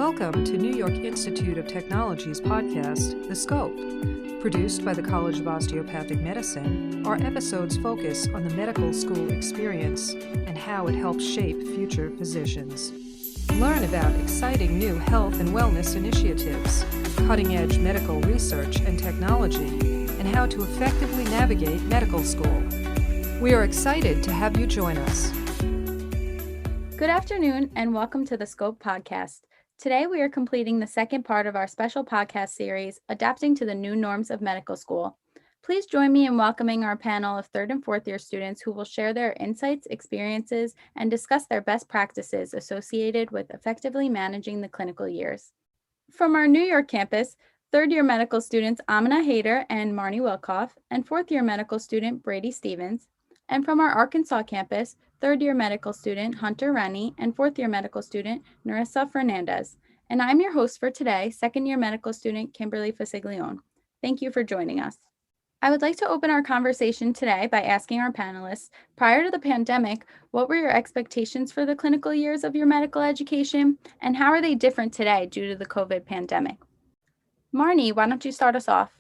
Welcome to New York Institute of Technology's podcast, The Scope. Produced by the College of Osteopathic Medicine, our episodes focus on the medical school experience and how it helps shape future physicians. Learn about exciting new health and wellness initiatives, cutting-edge medical research and technology, and how to effectively navigate medical school. We are excited to have you join us. Good afternoon and welcome to the Scope podcast. Today we are completing the second part of our special podcast series, Adapting to the New Norms of Medical School. Please join me in welcoming our panel of third and fourth year students who will share their insights, experiences, and discuss their best practices associated with effectively managing the clinical years. From our New York campus, third year medical students Amina Haider and Marnie Wilkoff, and fourth year medical student Brady Stevens. And from our Arkansas campus, third year medical student Hunter Rennie and fourth year medical student Narissa Fernandez. And I'm your host for today, second year medical student Kimberly Fasiglione. Thank you for joining us. I would like to open our conversation today by asking our panelists, prior to the pandemic, what were your expectations for the clinical years of your medical education, and how are they different today due to the COVID pandemic? Marnie, why don't you start us off?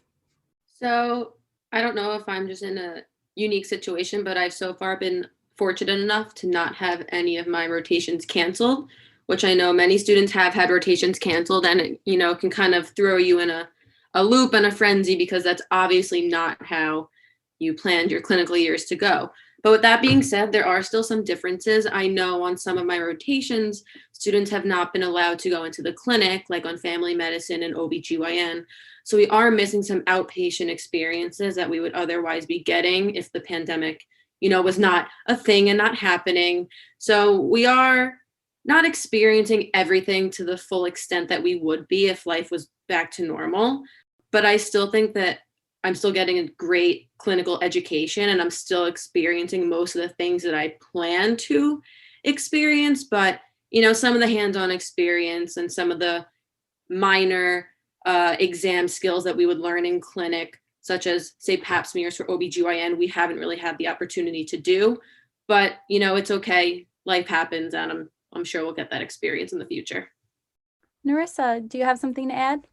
So I don't know if I'm just in a unique situation, but I've so far been fortunate enough to not have any of my rotations canceled, which I know many students have had rotations canceled, and it, can kind of throw you in a loop and a frenzy because that's obviously not how you planned your clinical years to go. But with that being said, there are still some differences. I know on some of my rotations, students have not been allowed to go into the clinic, like on family medicine and OBGYN. So we are missing some outpatient experiences that we would otherwise be getting if the pandemic, was not a thing and not happening. So we are not experiencing everything to the full extent that we would be if life was back to normal. But I still think that I'm still getting a great clinical education and I'm still experiencing most of the things that I plan to experience. But, some of the hands-on experience and some of the minor exam skills that we would learn in clinic, such as, say, pap smears for OBGYN, we haven't really had the opportunity to do. But, it's okay. Life happens, and I'm sure we'll get that experience in the future. Narissa, do you have something to add?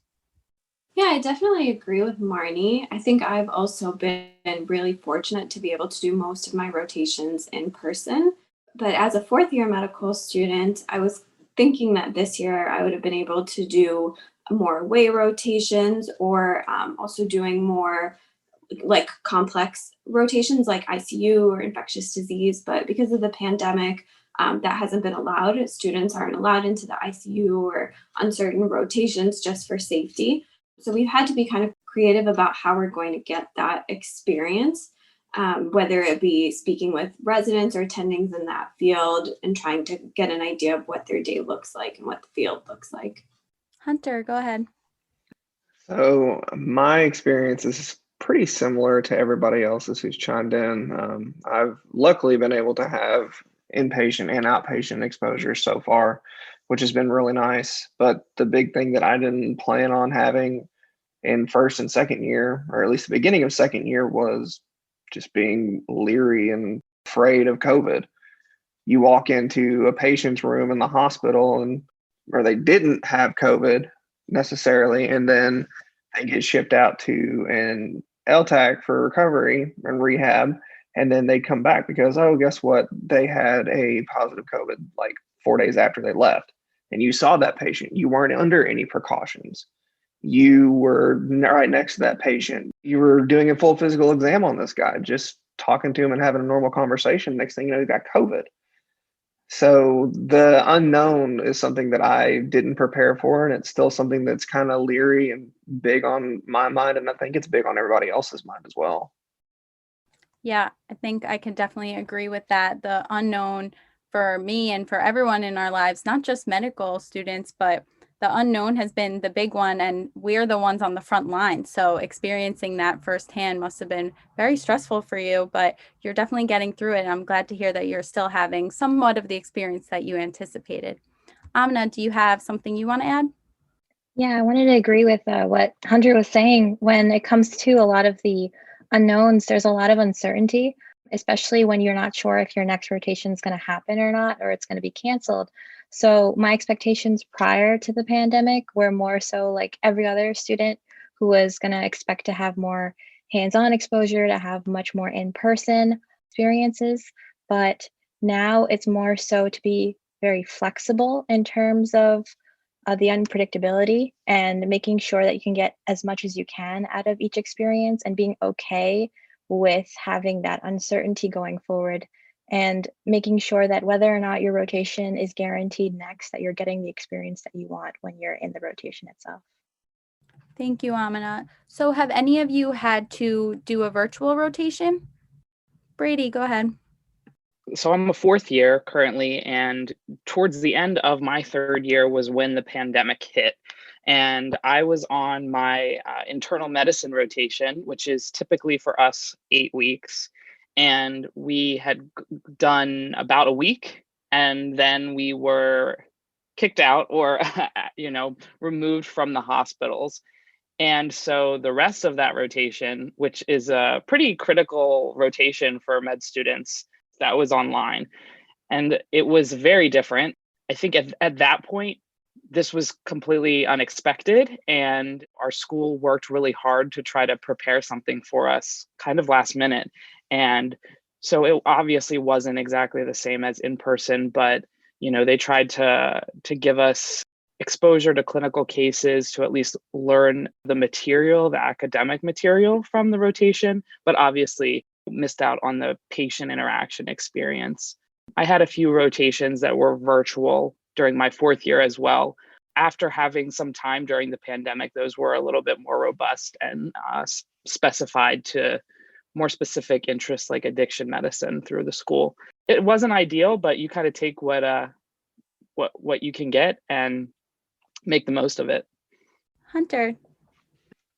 Yeah, I definitely agree with Marnie. I think I've also been really fortunate to be able to do most of my rotations in person. But as a fourth year medical student, I was thinking that this year I would have been able to do more away rotations or also doing more like complex rotations like ICU or infectious disease. But because of the pandemic, that hasn't been allowed. Students aren't allowed into the ICU or uncertain rotations just for safety. So we've had to be kind of creative about how we're going to get that experience, whether it be speaking with residents or attendings in that field and trying to get an idea of what their day looks like and what the field looks like. Hunter, go ahead. So my experience is pretty similar to everybody else's who's chimed in. I've luckily been able to have inpatient and outpatient exposure so far, which has been really nice. But the big thing that I didn't plan on having in first and second year, or at least the beginning of second year, was just being leery and afraid of COVID. You walk into a patient's room in the hospital or they didn't have COVID necessarily, and then they get shipped out to an LTAC for recovery and rehab, and then they come back because, oh, guess what? They had a positive COVID like 4 days after they left. And you saw that patient. You weren't under any precautions. You were right next to that patient. You were doing a full physical exam on this guy, just talking to him and having a normal conversation. Next thing you know, he got COVID. So the unknown is something that I didn't prepare for, and it's still something that's kind of leery and big on my mind, and I think it's big on everybody else's mind as well. Yeah, I think I can definitely agree with that. The unknown for me and for everyone in our lives, not just medical students, but the unknown has been the big one, and we're the ones on the front line. So experiencing that firsthand must have been very stressful for you, but you're definitely getting through it. I'm glad to hear that you're still having somewhat of the experience that you anticipated. Amina, do you have something you want to add? Yeah, I wanted to agree with what Hunter was saying. When it comes to a lot of the unknowns, there's a lot of uncertainty. especially when you're not sure if your next rotation is going to happen or not, or it's going to be canceled. So my expectations prior to the pandemic were more so like every other student who was going to expect to have more hands-on exposure, to have much more in-person experiences. But now it's more so to be very flexible in terms of the unpredictability and making sure that you can get as much as you can out of each experience and being okay with having that uncertainty going forward and making sure that whether or not your rotation is guaranteed next, that you're getting the experience that you want when you're in the rotation itself. Thank you, Amina. So have any of you had to do a virtual rotation? Brady, go ahead. So I'm a fourth year currently, and towards the end of my third year was when the pandemic hit. And I was on my internal medicine rotation, which is typically for us 8 weeks. And we had done about a week, and then we were kicked out or, removed from the hospitals. And so the rest of that rotation, which is a pretty critical rotation for med students, that was online. And it was very different. I think at that point, this was completely unexpected. And our school worked really hard to try to prepare something for us kind of last minute. And so it obviously wasn't exactly the same as in person, but they tried to give us exposure to clinical cases to at least learn the material, the academic material from the rotation, but obviously missed out on the patient interaction experience. I had a few rotations that were virtual during my fourth year as well. After having some time during the pandemic, those were a little bit more robust and specified to more specific interests like addiction medicine through the school. It wasn't ideal, but you kind of take what you can get and make the most of it. Hunter.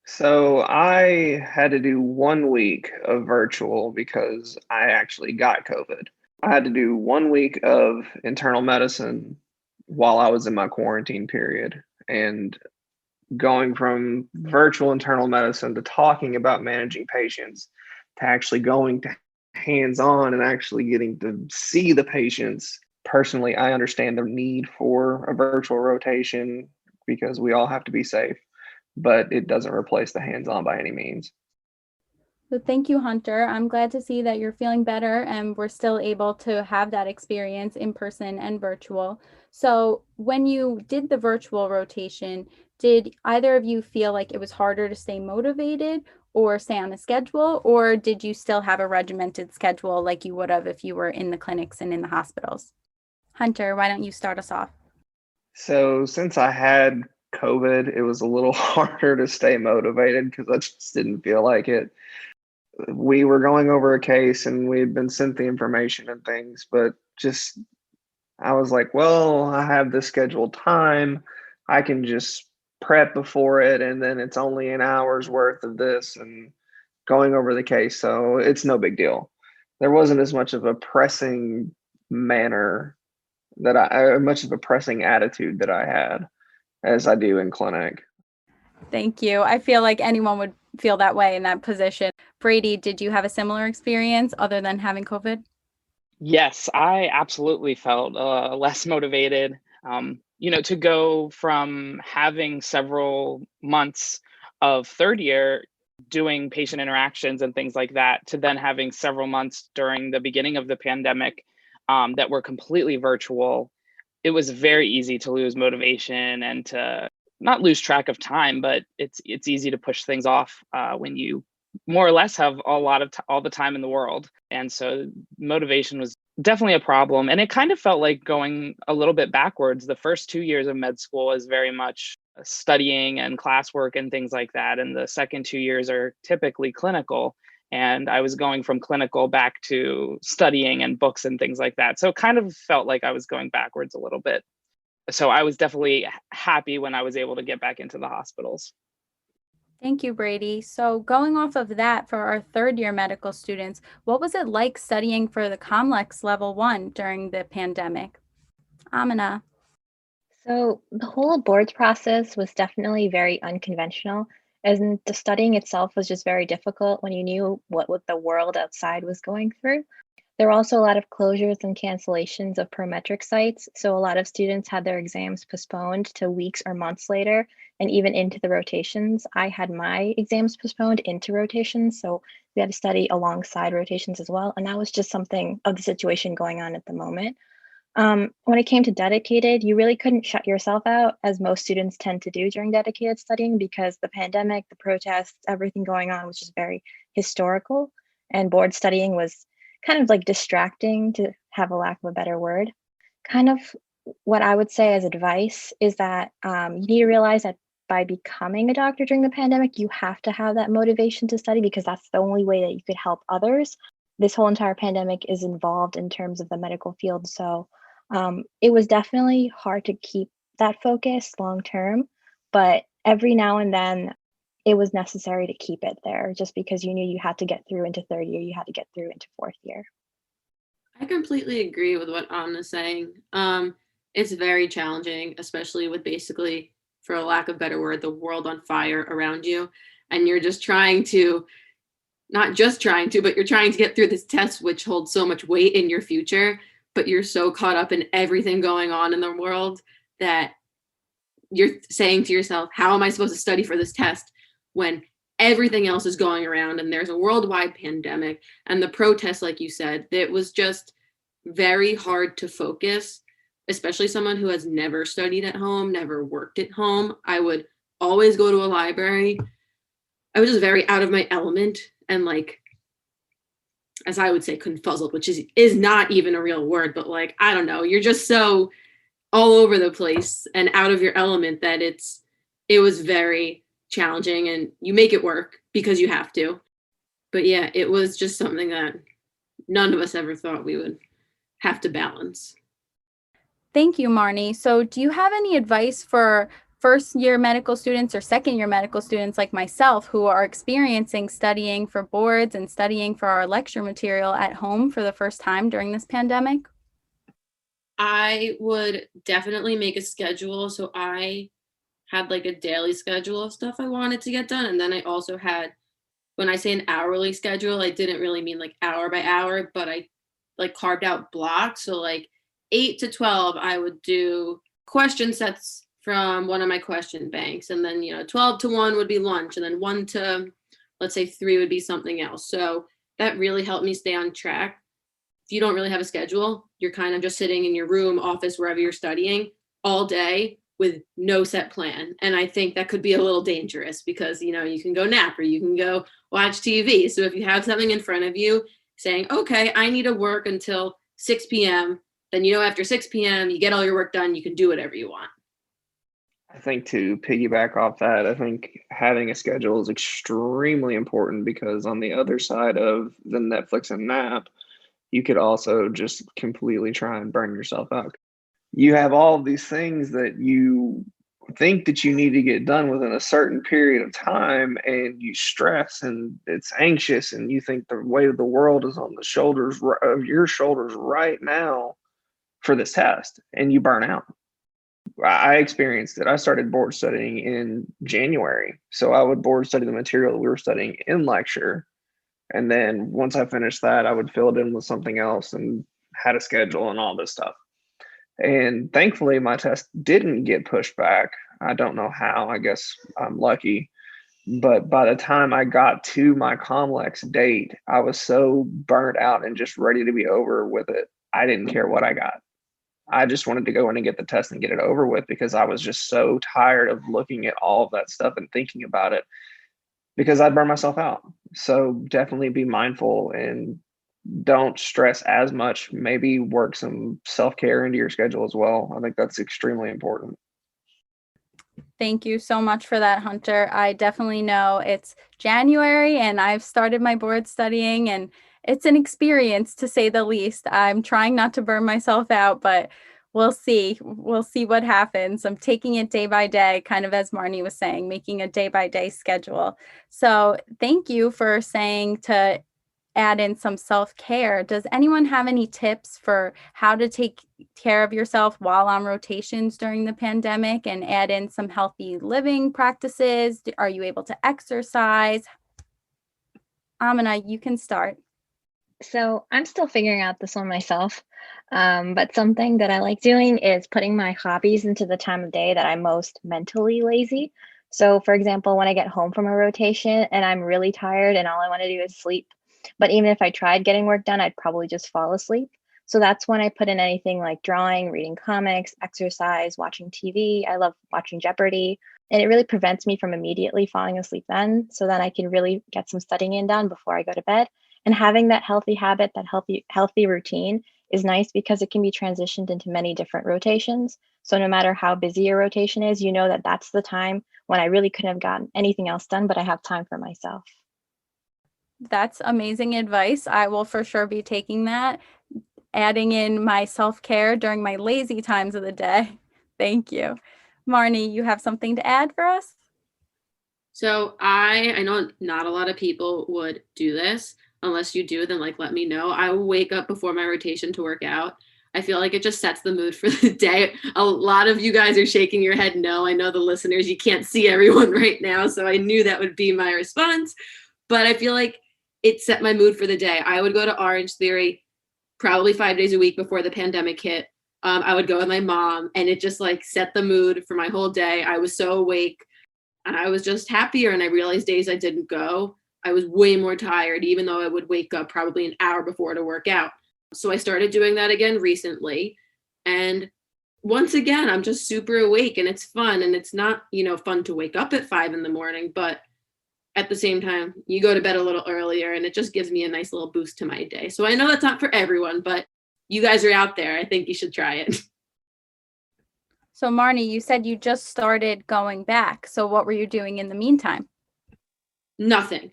So I had to do 1 week of virtual because I actually got COVID. I had to do 1 week of internal medicine while I was in my quarantine period. And going from virtual internal medicine to talking about managing patients to actually going to hands-on and actually getting to see the patients. Personally, I understand the need for a virtual rotation because we all have to be safe, but it doesn't replace the hands-on by any means. So thank you, Hunter. I'm glad to see that you're feeling better and we're still able to have that experience in person and virtual. So when you did the virtual rotation, did either of you feel like it was harder to stay motivated or stay on the schedule, or did you still have a regimented schedule like you would have if you were in the clinics and in the hospitals? Hunter, why don't you start us off? So since I had COVID, it was a little harder to stay motivated because I just didn't feel like it. We were going over a case and we had been sent the information and things, but just I was like, well, I have this scheduled time. I can just prep before it, and then it's only an hour's worth of this and going over the case. So it's no big deal. There wasn't as much of a pressing manner much of a pressing attitude that I had as I do in clinic. Thank you. I feel like anyone would feel that way in that position. Brady, did you have a similar experience other than having COVID? Yes, I absolutely felt less motivated. To go from having several months of third year doing patient interactions and things like that to then having several months during the beginning of the pandemic that were completely virtual. It was very easy to lose motivation and to not lose track of time, but it's easy to push things off when you more or less have all the time in the world. And so motivation was definitely a problem. And it kind of felt like going a little bit backwards. The first 2 years of med school is very much studying and classwork and things like that. And the second 2 years are typically clinical. And I was going from clinical back to studying and books and things like that. So it kind of felt like I was going backwards a little bit. So I was definitely happy when I was able to get back into the hospitals. Thank you, Brady. So going off of that, for our third year medical students, what was it like studying for the COMLEX Level 1 during the pandemic? Amina. So the whole boards process was definitely very unconventional, And the studying itself was just very difficult when you knew what the world outside was going through. There were also a lot of closures and cancellations of Prometric sites, so a lot of students had their exams postponed to weeks or months later, and even into the rotations. I had my exams postponed into rotations, so we had to study alongside rotations as well, and that was just something of the situation going on at the moment. When it came to dedicated, you really couldn't shut yourself out, as most students tend to do during dedicated studying, because the pandemic, the protests, everything going on was just very historical, and board studying was kind of like distracting, to have a lack of a better word. Kind of what I would say as advice is that you need to realize that by becoming a doctor during the pandemic, you have to have that motivation to study, because that's the only way that you could help others. This whole entire pandemic is involved in terms of the medical field. So it was definitely hard to keep that focus long term, but every now and then it was necessary to keep it there, just because you knew you had to get through into third year, you had to get through into fourth year. I completely agree with what Anna's saying. It's very challenging, especially with basically, for a lack of a better word, the world on fire around you. And you're just trying to, not just trying to, but you're trying to get through this test, which holds so much weight in your future. But you're so caught up in everything going on in the world that you're saying to yourself, how am I supposed to study for this test when everything else is going around and there's a worldwide pandemic and the protests, like you said? It was just very hard to focus, especially someone who has never studied at home, never worked at home. I would always go to a library. I was just very out of my element and, like, as I would say, confuzzled, which is not even a real word, but, like, I don't know, you're just so all over the place and out of your element that it was very challenging, and you make it work because you have to. But yeah, it was just something that none of us ever thought we would have to balance. Thank you, Marnie. So do you have any advice for first year medical students or second year medical students like myself who are experiencing studying for boards and studying for our lecture material at home for the first time during this pandemic? I would definitely make a schedule. So I had like a daily schedule of stuff I wanted to get done. And then I also had, when I say an hourly schedule, I didn't really mean like hour by hour, but I like carved out blocks. So like 8 to 12, I would do question sets from one of my question banks. And then, 12 to 1 would be lunch. And then 1 to, let's say, 3 would be something else. So that really helped me stay on track. If you don't really have a schedule, you're kind of just sitting in your room, office, wherever you're studying all day with no set plan. And I think that could be a little dangerous because, you can go nap or you can go watch TV. So if you have something in front of you saying, okay, I need to work until 6 p.m., then, after 6 p.m., you get all your work done, you can do whatever you want. I think to piggyback off that, I think having a schedule is extremely important, because on the other side of the Netflix and nap, you could also just completely try and burn yourself out. You have all of these things that you think that you need to get done within a certain period of time, and you stress and it's anxious, and you think the weight of the world is on the shoulders of your shoulders right now for this test, and you burn out. I experienced it. I started board studying in January. So I would board study the material that we were studying in lecture. And then once I finished that, I would fill it in with something else and had a schedule and all this stuff. And thankfully, my test didn't get pushed back. I don't know how. I guess I'm lucky. But by the time I got to my COMLEX date, I was so burnt out and just ready to be over with it. I didn't care what I got. I just wanted to go in and get the test and get it over with, because I was just so tired of looking at all of that stuff and thinking about it, because I'd burn myself out. So definitely be mindful and don't stress as much. Maybe work some self-care into your schedule as well. I think that's extremely important. Thank you so much for that, Hunter. I definitely know it's January and I've started my board studying, and it's an experience, to say the least. I'm trying not to burn myself out, but we'll see. We'll see what happens. I'm taking it day by day, kind of as Marnie was saying, making a day by day schedule. So thank you for saying to add in some self-care. Does anyone have any tips for how to take care of yourself while on rotations during the pandemic and add in some healthy living practices? Are you able to exercise? Amina, you can start. So I'm still figuring out this one myself. But something that I like doing is putting my hobbies into the time of day that I'm most mentally lazy. So, for example, when I get home from a rotation and I'm really tired and all I want to do is sleep, but even if I tried getting work done, I'd probably just fall asleep. So that's when I put in anything like drawing, reading comics, exercise, watching TV. I love watching Jeopardy. And it really prevents me from immediately falling asleep then. So then I can really get some studying in done before I go to bed. And having that healthy habit, that healthy routine is nice because it can be transitioned into many different rotations. So no matter how busy your rotation is, you know that that's the time when I really couldn't have gotten anything else done, but I have time for myself. That's amazing advice. I will for sure be taking that, adding in my self-care during my lazy times of the day. Thank you. Marnie, you have something to add for us? So I know not a lot of people would do this. Unless you do, then like let me know. I will wake up before my rotation to work out. I feel like it just sets the mood for the day. A lot of you guys are shaking your head no. I know the listeners, you can't see everyone right now, so I knew that would be my response. But I feel like it set my mood for the day. I would go to Orange Theory probably 5 days a week before the pandemic hit. I would go with my mom, and it just like set the mood for my whole day. I was so awake, and I was just happier. And I realized days I didn't go, I was way more tired, even though I would wake up probably an hour before to work out. So I started doing that again recently. And once again, I'm just super awake and it's fun. And it's not, fun to wake up at 5 a.m, but at the same time, you go to bed a little earlier and it just gives me a nice little boost to my day. So I know that's not for everyone, but you guys are out there. I think you should try it. So Marnie, you said you just started going back. So what were you doing in the meantime? Nothing.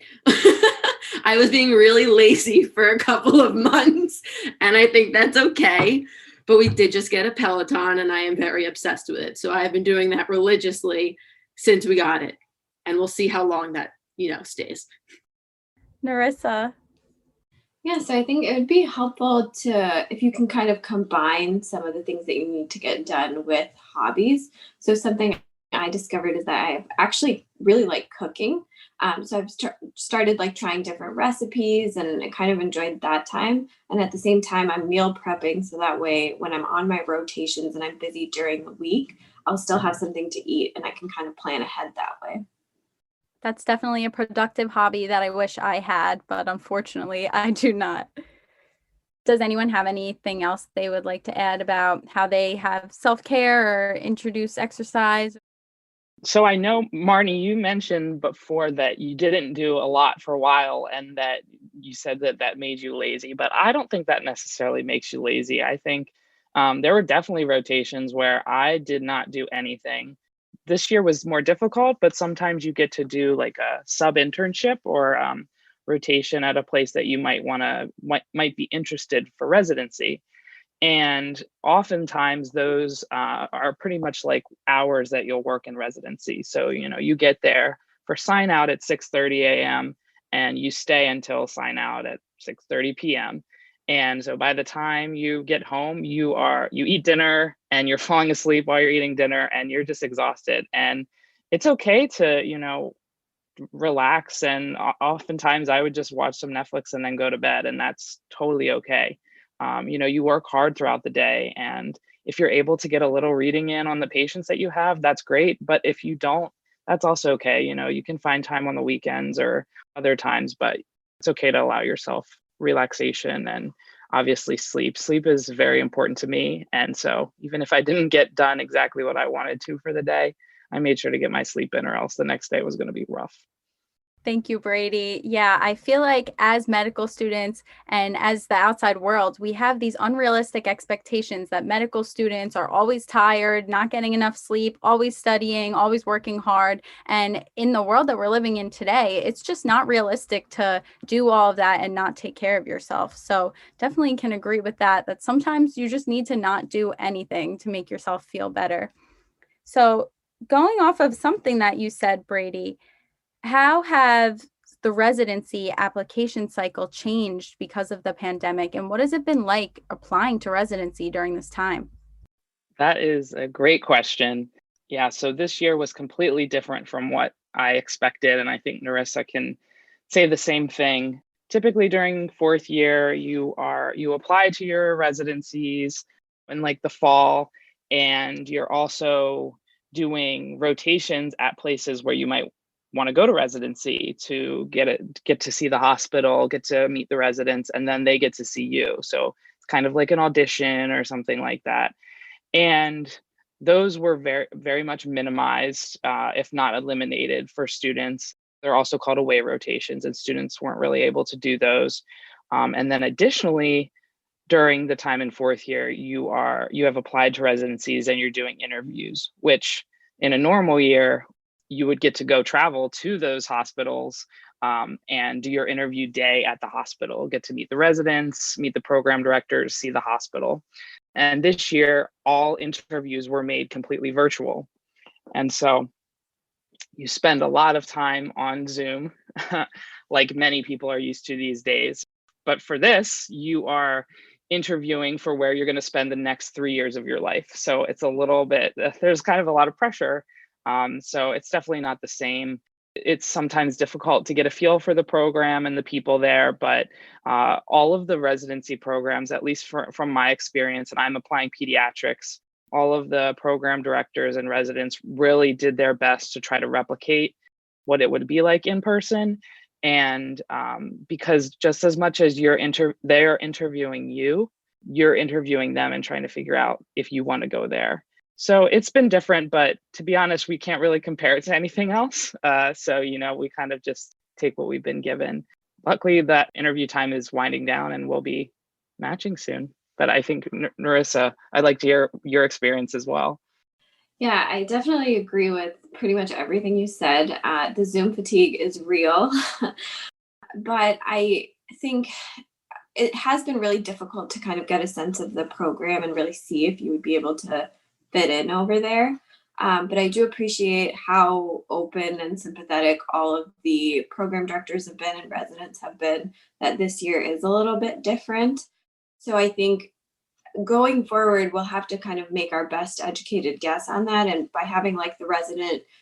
I was being really lazy for a couple of months, and I think that's okay. But we did just get a Peloton, and I am very obsessed with it. So I've been doing that religiously since we got it, and we'll see how long that, stays. Narissa. Yeah, so I think it would be helpful if you can kind of combine some of the things that you need to get done with hobbies. So something I discovered is that I actually really like cooking. So I've started like trying different recipes and I kind of enjoyed that time. And at the same time, I'm meal prepping. So that way, when I'm on my rotations and I'm busy during the week, I'll still have something to eat and I can kind of plan ahead that way. That's definitely a productive hobby that I wish I had, but unfortunately, I do not. Does anyone have anything else they would like to add about how they have self-care or introduce exercise? So I know, Marnie, you mentioned before that you didn't do a lot for a while and that you said that made you lazy, but I don't think that necessarily makes you lazy. I think there were definitely rotations where I did not do anything. This year was more difficult, but sometimes you get to do like a sub internship or rotation at a place that you might be interested for residency. And oftentimes those are pretty much like hours that you'll work in residency. So, you get there for sign out at 6:30 a.m. and you stay until sign out at 6:30 p.m. And so by the time you get home, you eat dinner and you're falling asleep while you're eating dinner and you're just exhausted. And it's okay to, relax. And oftentimes I would just watch some Netflix and then go to bed, and that's totally okay. You work hard throughout the day, and if you're able to get a little reading in on the patients that you have, that's great. But if you don't, that's also okay. You can find time on the weekends or other times, but it's okay to allow yourself relaxation and obviously sleep. Sleep is very important to me. And so even if I didn't get done exactly what I wanted to for the day, I made sure to get my sleep in, or else the next day was going to be rough. Thank you, Brady. Yeah, I feel like as medical students and as the outside world, we have these unrealistic expectations that medical students are always tired, not getting enough sleep, always studying, always working hard. And in the world that we're living in today, it's just not realistic to do all of that and not take care of yourself. So definitely can agree with that sometimes you just need to not do anything to make yourself feel better. So going off of something that you said, Brady, how have the residency application cycle changed because of the pandemic? And what has it been like applying to residency during this time? That is a great question. Yeah, so this year was completely different from what I expected, and I think Narissa can say the same thing. Typically during fourth year, you apply to your residencies in like the fall, and you're also doing rotations at places where you might want to go to residency to get to see the hospital, get to meet the residents, and then they get to see you. So it's kind of like an audition or something like that. And those were very, very much minimized, if not eliminated for students. They're also called away rotations, and students weren't really able to do those. And then additionally, during the time in fourth year, you have applied to residencies and you're doing interviews, which in a normal year, you would get to go travel to those hospitals and do your interview day at the hospital, get to meet the residents, meet the program directors, see the hospital. And this year, all interviews were made completely virtual. And so you spend a lot of time on Zoom, like many people are used to these days. But for this, you are interviewing for where you're going to spend the next 3 years of your life. So it's a little bit, there's kind of a lot of pressure. So it's definitely not the same. It's sometimes difficult to get a feel for the program and the people there, but all of the residency programs, at least from my experience, and I'm applying pediatrics, all of the program directors and residents really did their best to try to replicate what it would be like in person. And because just as much as they're interviewing you, you're interviewing them and trying to figure out if you want to go there. So it's been different, but to be honest, we can't really compare it to anything else. So, we kind of just take what we've been given. Luckily, that interview time is winding down and we'll be matching soon. But I think, Narissa, I'd like to hear your experience as well. Yeah, I definitely agree with pretty much everything you said. The Zoom fatigue is real, but I think it has been really difficult to kind of get a sense of the program and really see if you would be able to fit in over there. But I do appreciate how open and sympathetic all of the program directors have been and residents have been, that this year is a little bit different. So I think going forward, we'll have to kind of make our best educated guess on that. And by having like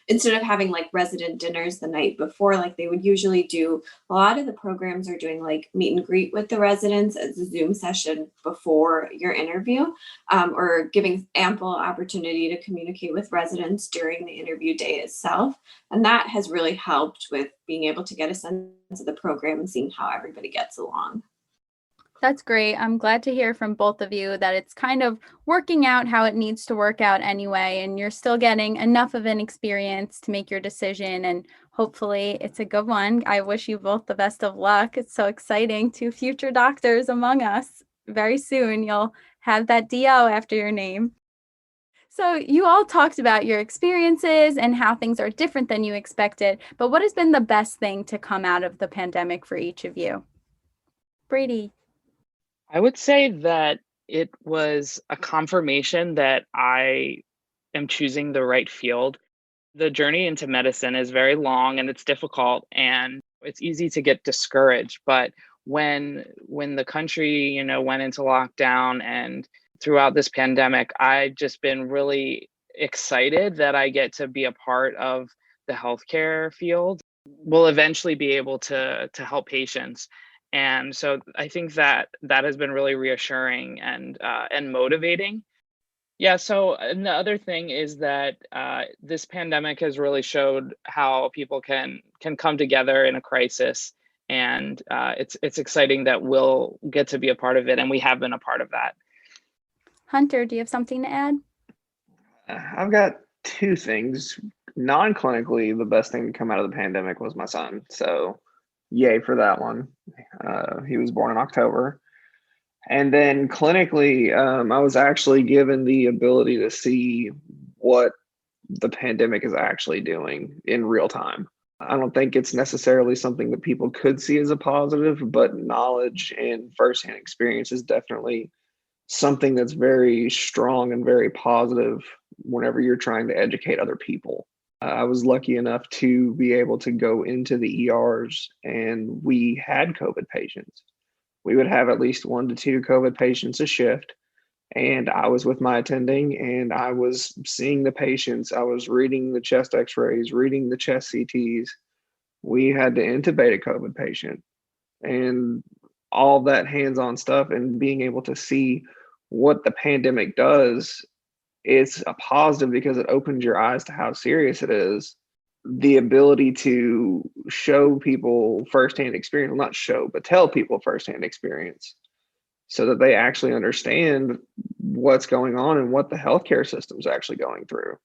instead of having like resident dinners the night before, like they would usually do, a lot of the programs are doing like meet and greet with the residents as a Zoom session before your interview, or giving ample opportunity to communicate with residents during the interview day itself. And that has really helped with being able to get a sense of the program and seeing how everybody gets along. That's great. I'm glad to hear from both of you that it's kind of working out how it needs to work out anyway, and you're still getting enough of an experience to make your decision, and hopefully it's a good one. I wish you both the best of luck. It's so exciting to future doctors among us. Very soon you'll have that DO after your name. So you all talked about your experiences and how things are different than you expected, but what has been the best thing to come out of the pandemic for each of you? Brady. I would say that it was a confirmation that I am choosing the right field. The journey into medicine is very long and it's difficult and it's easy to get discouraged. But when the country, went into lockdown and throughout this pandemic, I've just been really excited that I get to be a part of the healthcare field. We'll eventually be able to help patients. And so I think that has been really reassuring and motivating. Yeah. So and the other thing is that this pandemic has really showed how people can come together in a crisis, and it's exciting that we'll get to be a part of it, and we have been a part of that. Hunter, do you have something to add? I've got two things. Non-clinically, the best thing to come out of the pandemic was my son. So yay for that one. He was born in October. And then clinically, I was actually given the ability to see what the pandemic is actually doing in real time. I don't think it's necessarily something that people could see as a positive, but knowledge and firsthand experience is definitely something that's very strong and very positive whenever you're trying to educate other people. I was lucky enough to be able to go into the ERs, and we had COVID patients. We would have at least 1 to 2 COVID patients a shift. And I was with my attending and I was seeing the patients. I was reading the chest x rays, reading the chest CTs. We had to intubate a COVID patient and all that hands on stuff, and being able to see what the pandemic does. It's a positive because it opens your eyes to how serious it is. The ability to show people firsthand experience, well, not show, but tell people firsthand experience so that they actually understand what's going on and what the healthcare system is actually going through.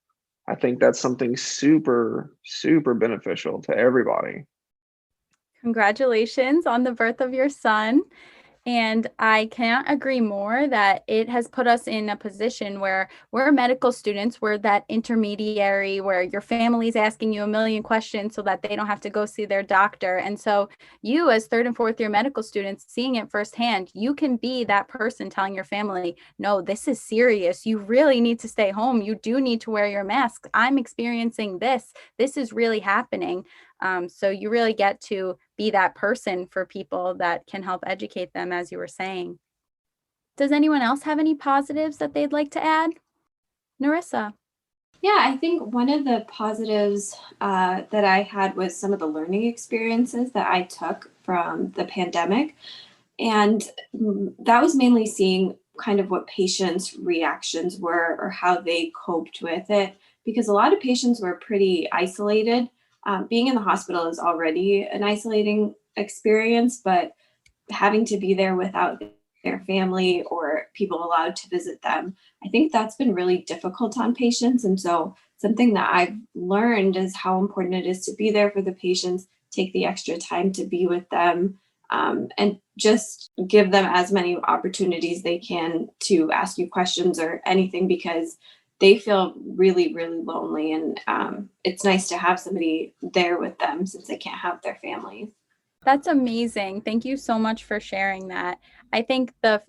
I think that's something super, super beneficial to everybody. Congratulations on the birth of your son. And I can't agree more that it has put us in a position where we're medical students, we're that intermediary where your family's asking you a million questions so that they don't have to go see their doctor. And so you, as third and fourth year medical students, seeing it firsthand, you can be that person telling your family, no, this is serious. You really need to stay home. You do need to wear your mask. I'm experiencing this. This is really happening. So you really get to be that person for people that can help educate them, as you were saying. Does anyone else have any positives that they'd like to add? Narissa. Yeah, I think one of the positives that I had was some of the learning experiences that I took from the pandemic. And that was mainly seeing kind of what patients' reactions were or how they coped with it, because a lot of patients were pretty isolated. Being in the hospital is already an isolating experience, but having to be there without their family or people allowed to visit them, I think that's been really difficult on patients. And so something that I've learned is how important it is to be there for the patients, take the extra time to be with them, and just give them as many opportunities they can to ask you questions or anything, because they feel really, really lonely. And it's nice to have somebody there with them since they can't have their families. That's amazing. Thank you so much for sharing that. I think the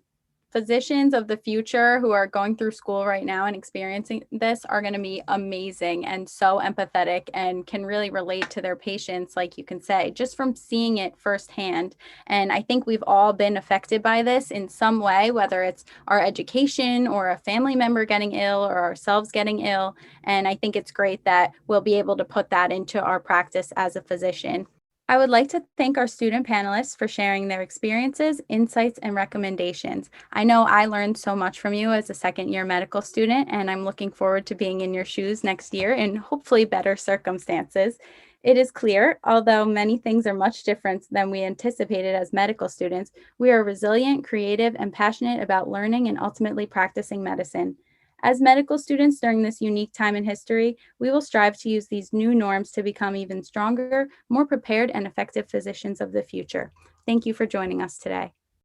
physicians of the future who are going through school right now and experiencing this are going to be amazing and so empathetic and can really relate to their patients, like you can say, just from seeing it firsthand. And I think we've all been affected by this in some way, whether it's our education or a family member getting ill or ourselves getting ill. And I think it's great that we'll be able to put that into our practice as a physician. I would like to thank our student panelists for sharing their experiences, insights, and recommendations. I know I learned so much from you as a second-year medical student, and I'm looking forward to being in your shoes next year in hopefully better circumstances. It is clear, although many things are much different than we anticipated as medical students, we are resilient, creative, and passionate about learning and ultimately practicing medicine. As medical students during this unique time in history, we will strive to use these new norms to become even stronger, more prepared, and effective physicians of the future. Thank you for joining us today.